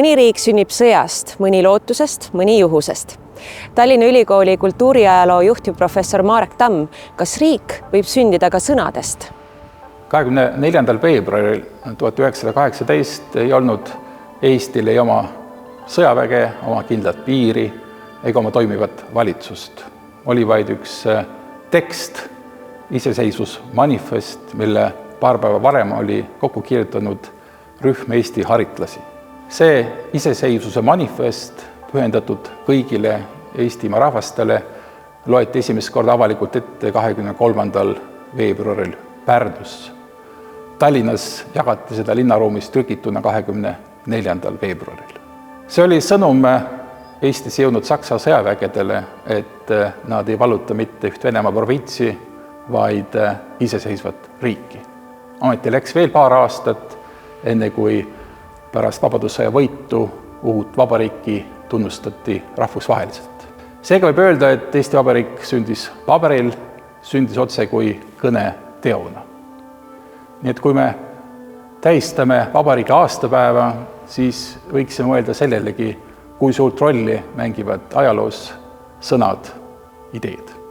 Mõni riik sünnib sõjast, mõni lootusest, mõni juhusest. Tallinna Ülikooli kultuuriajaloo juhtivprofessor Marek Tamm, kas riik võib sündida ka sõnadest? 24. veebruaril 1918 ei olnud Eestil ei oma sõjaväge, oma kindlat piiri ega oma toimivat valitsust. Oli vaid üks tekst, iseseisvusmanifest, mille paar päeva varem oli kokku kirjutanud rühm Eesti haritlasi. See iseseisvuse manifest, pühendatud kõigile Eestimaa rahvastele, loeti esimest korda avalikult ette 23. veebruaril Pärnus. Tallinnas jagati seda linnaruumis trükituna 24. veebruaril. See oli sõnum Eestis jõudnud Saksa sõjavägedele, et nad ei valluta mitte üht Venemaa provintsi, vaid iseseisvat riiki. Ometi läks veel paar aastat, enne kui pärast vabadussõja võitu uut vabariiki tunnustati rahvusvaheliselt. Seega võib öelda, et Eesti Vabariik sündis paberil, sündis otse kui kõne teona. Nii et kui me tähistame vabariigi aastapäeva, siis võiksime mõelda sellelegi, kui suurt rolli mängivad ajaloos sõnad, ideed.